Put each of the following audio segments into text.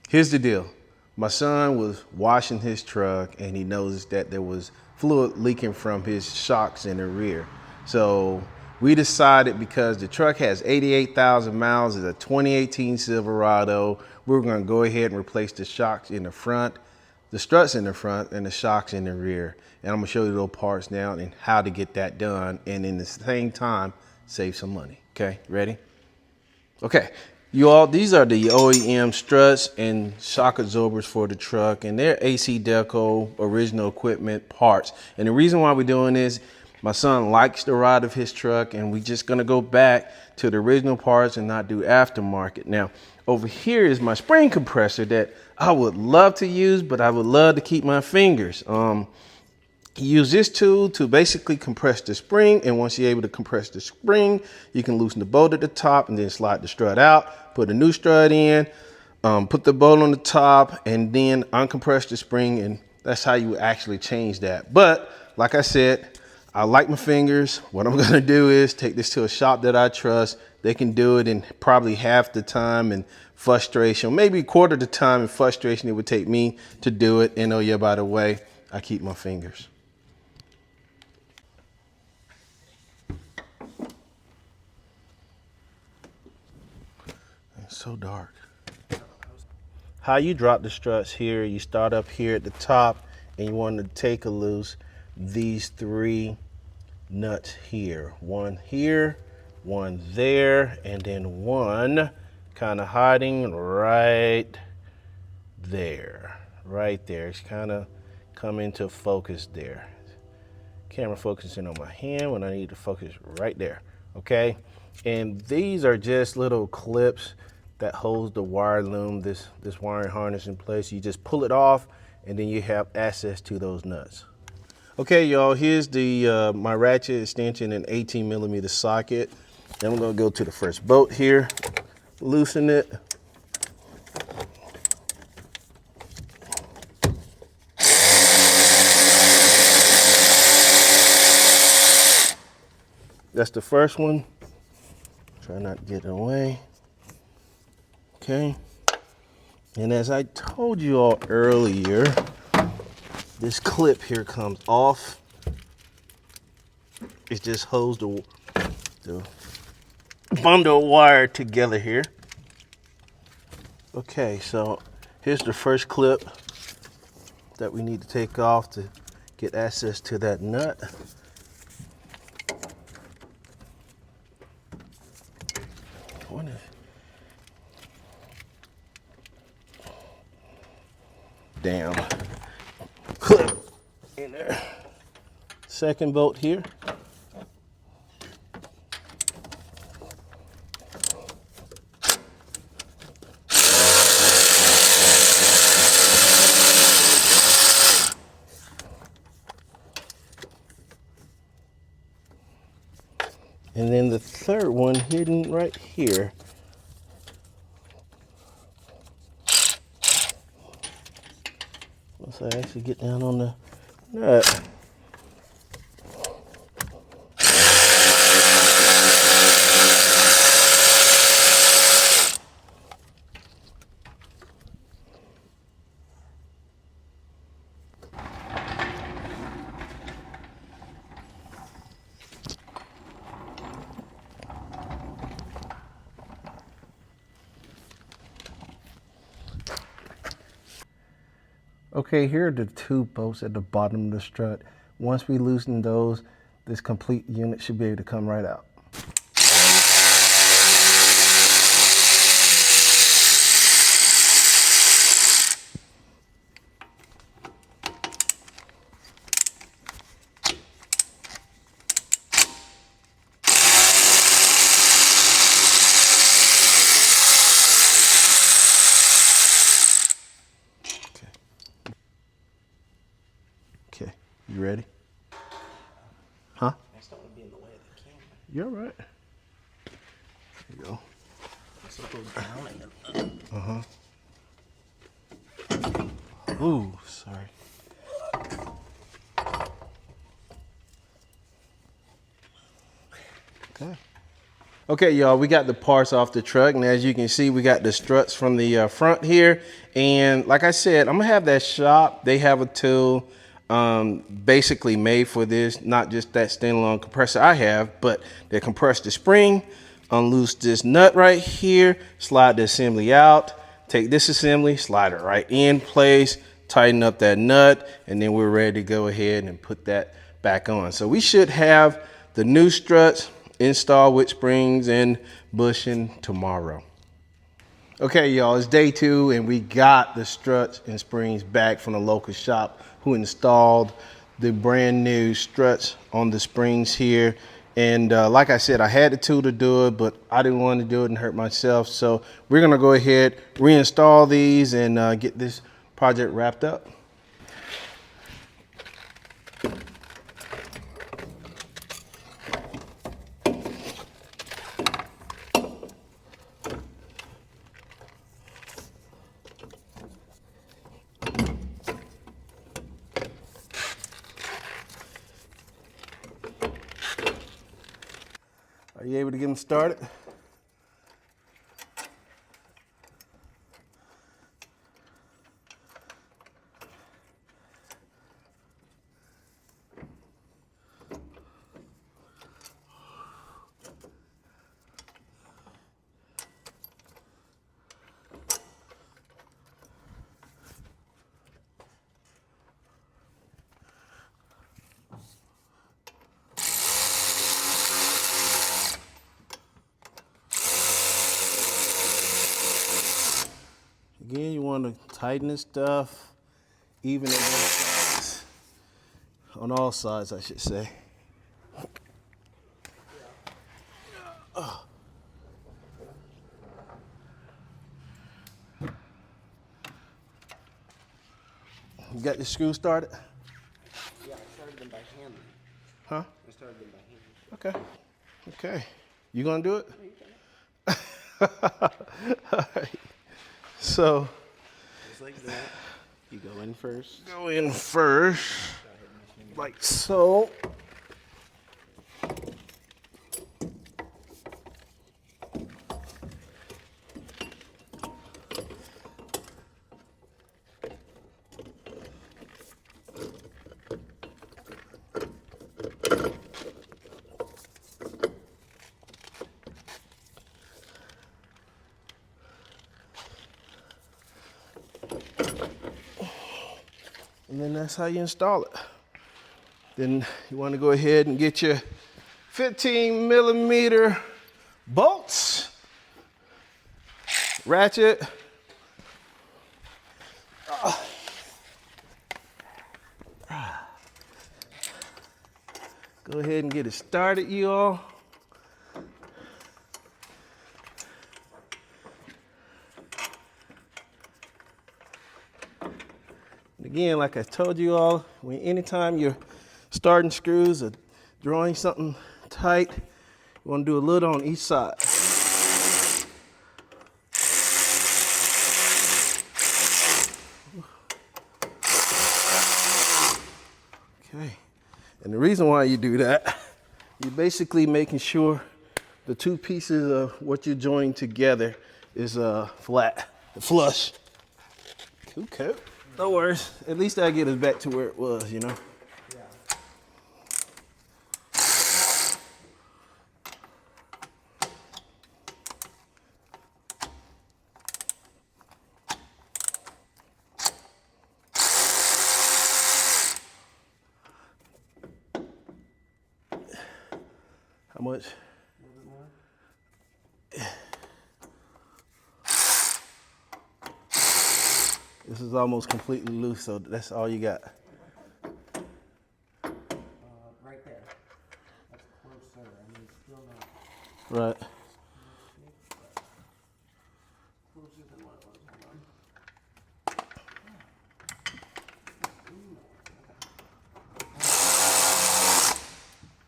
Here's the deal. My son was washing his truck and he noticed that there was fluid leaking from his shocks in the rear. So we decided, because the truck has 88,000 miles, it's a 2018 Silverado, we were gonna go ahead and replace the shocks in the front, the struts in the front, and the shocks in the rear. And I'm gonna show you those parts now and how to get that done, and in the same time, save some money. Okay, ready? Okay, you all, these are the OEM struts and shock absorbers for the truck, and they're AC Deco original equipment parts. And the reason why we're doing this, my son likes the ride of his truck, and we're just gonna go back to the original parts and not do aftermarket. Now, over here is my spring compressor that I would love to use, but I would love to keep my fingers. You use this tool to basically compress the spring, and once you're able to compress the spring, you can loosen the bolt at the top and then slide the strut out, put a new strut in, put the bolt on the top, and then uncompress the spring, and that's how you actually change that. But like I said, I like my fingers. What I'm gonna do is take this to a shop that I trust. They can do it in probably half the time and frustration, maybe a quarter the time and frustration it would take me to do it. And oh yeah, by the way, I keep my fingers. It's so dark. How you drop the struts here, you start up here at the top and you want to take loose these three nuts here. One here, one there, and then one kind of hiding right there. Right there. It's kind of come into focus there. Camera focusing on my hand when I need to focus right there. Okay? And these are just little clips that holds the wire loom, this wiring harness in place. You just pull it off and then you have access to those nuts. Okay, y'all, here's the my ratchet extension and 18mm socket. Then we're gonna go to the first bolt here, loosen it. That's the first one. Try not to get in the way. Okay. And as I told you all earlier, this clip here comes off. It just holds the bundle of wire together here. Okay, so here's the first clip that we need to take off to get access to that nut. Down. Clip in there. Second bolt here. And then the third one hidden right here. Once I actually get down on the nut. Okay, here are the two bolts at the bottom of the strut. Once we loosen those, this complete unit should be able to come right out. Okay, you ready? Huh? I just don't want to be in the way of the camera. You're right. There you go. So it goes down and Ooh, sorry. Okay. Okay, y'all, we got the parts off the truck, and as you can see, we got the struts from the front here. And like I said, I'm gonna have that shop. They have a tool basically made for this, not just that standalone compressor I have, but they compress the spring, unloose this nut right here, slide the assembly out, take this assembly, slide it right in place, tighten up that nut, and then we're ready to go ahead and put that back on. So we should have the new struts installed with springs and bushing tomorrow. Okay, y'all, it's day 2 and we got the struts and springs back from the local shop who installed the brand new struts on the springs here. And like I said, I had the tool to do it, but I didn't want to do it and hurt myself. So we're gonna go ahead, reinstall these and get this project wrapped up. Are you able to get them started? Again, you want to tighten this stuff, even it both sides. On all sides, I should say. You got the screw started? Yeah, I started them by hand. Huh? I started them by hand. Okay. Okay. You gonna do it? Yeah, you can. All right. So Just like that. You go in first. go in first, like so. And then that's how you install it. Then you want to go ahead and get your 15mm bolts, ratchet. Go ahead and get it started, you all. Again, like I told you all, anytime you're starting screws or drawing something tight, you want to do a little on each side. Okay, and the reason why you do that, you're basically making sure the two pieces of what you're joining together is flat, flush. Okay. No worries. At least that'll get us back to where it was, you know? Yeah. How much? A little bit more. This is almost completely loose, so that's all you got. Right there. That's closer. I mean, it's still not Right. closer than what it was.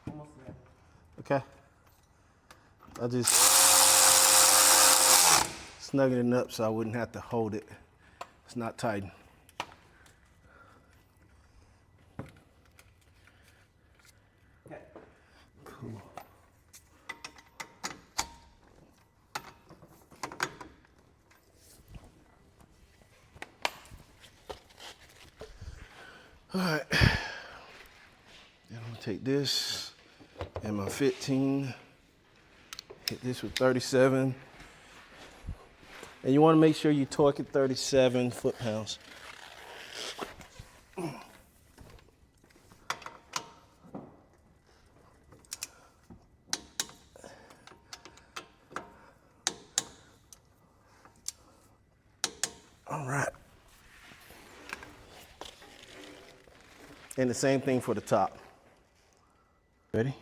Hold on. Almost there. Okay. I just snuggled it up so I wouldn't have to hold it. It's not tightened. Okay. Cool. All right. Then I'm gonna take this and my 15, hit this with 37. And you wanna make sure you torque it 37 foot-pounds. All right. And the same thing for the top. Ready?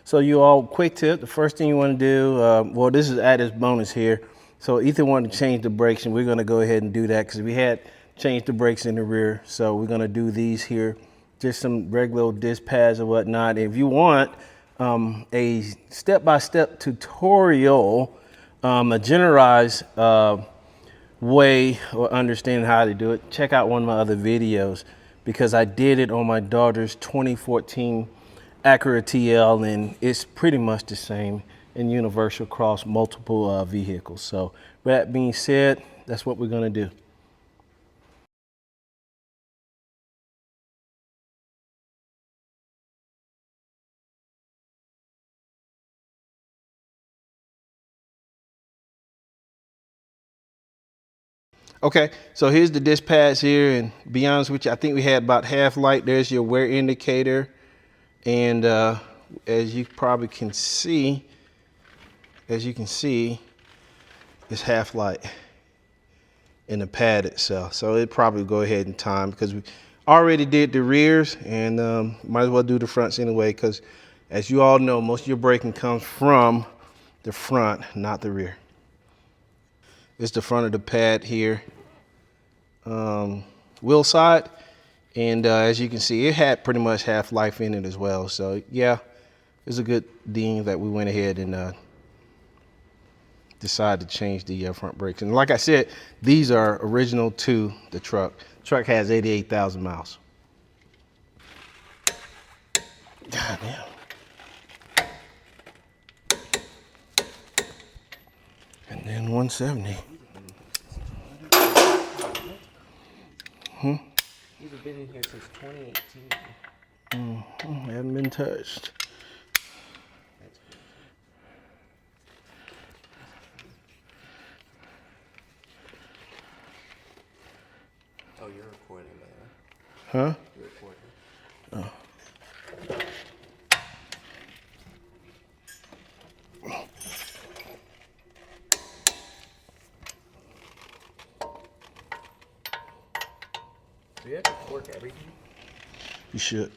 So you all, quick tip, the first thing you want to do, well, this is added bonus here. So Ethan wanted to change the brakes, and we're going to go ahead and do that because we had changed the brakes in the rear. So we're going to do these here, just some regular disc pads or whatnot. If you want a step-by-step tutorial, a generalized way or understanding how to do it, check out one of my other videos because I did it on my daughter's 2014 Acura TL, and it's pretty much the same and universal across multiple vehicles. So with that being said, that's what we're gonna do. Okay, so here's the disc pads here, and to be honest with you, I think we had about half light. There's your wear indicator, and as you probably can see, it's half light in the pad itself. So it probably go ahead in time because we already did the rears, and might as well do the fronts anyway because as you all know, most of your braking comes from the front, not the rear. It's the front of the pad here, wheel side, and as you can see, it had pretty much half life in it as well. So yeah, it's a good thing that we went ahead and decided to change the front brakes. And like I said, these are original to the truck. Truck has 88,000 miles. God damn. And then 170. These have been in here since 2018. Haven't been touched. Oh, you're recording, by the way. Huh? You're recording. Oh. Do you have to torque everything? You should.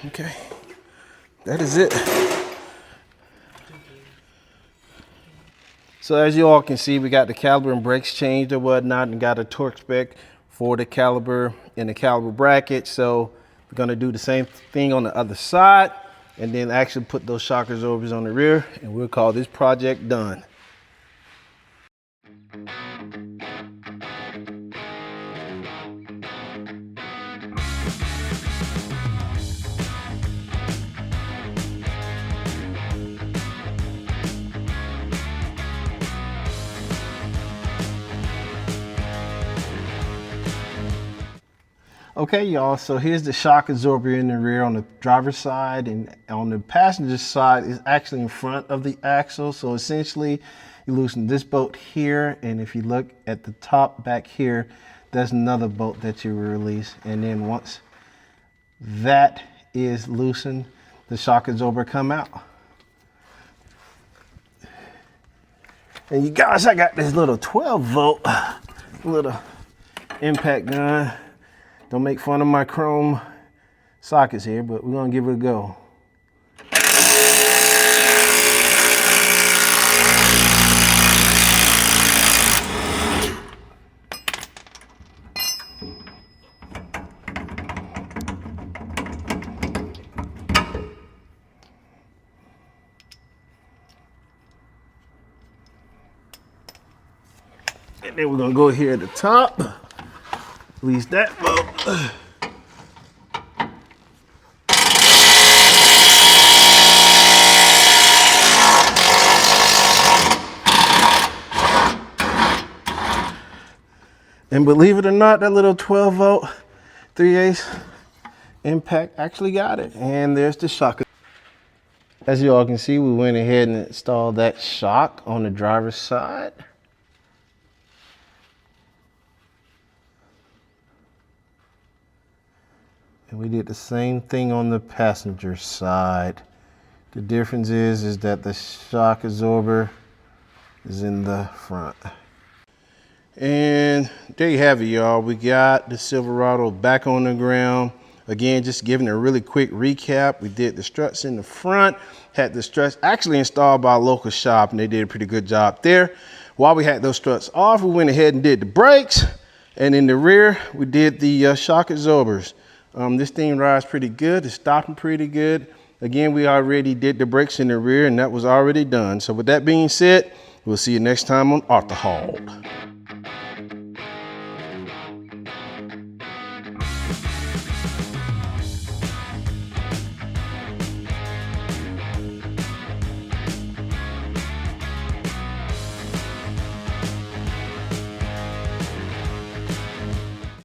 Okay. That is it. So as you all can see, we got the caliper and brakes changed or whatnot, and got a torque spec for the caliper and the caliper bracket. So we're gonna do the same thing on the other side, and then actually put those shock absorbers on the rear, and we'll call this project done. Okay, y'all, so here's the shock absorber in the rear on the driver's side, and on the passenger side is actually in front of the axle. So essentially you loosen this bolt here, and if you look at the top back here, there's another bolt that you release. And then once that is loosened, the shock absorber come out. And you guys, I got this little 12 volt little impact gun. Don't make fun of my chrome sockets here, but we're gonna give it a go. And then we're gonna go here at the top, release that bolt. And believe it or not, that little 12 volt 3/8 impact actually got it. And there's the shock. As you all can see, we went ahead and installed that shock on the driver's side. And we did the same thing on the passenger side. The difference is that the shock absorber is in the front. And there you have it, y'all. We got the Silverado back on the ground. Again, just giving a really quick recap. We did the struts in the front, had the struts actually installed by a local shop, and they did a pretty good job there. While we had those struts off, we went ahead and did the brakes. And in the rear, we did the shock absorbers. This thing rides pretty good. It's stopping pretty good. Again, we already did the brakes in the rear, and that was already done. So with that being said, we'll see you next time on Auto Haul.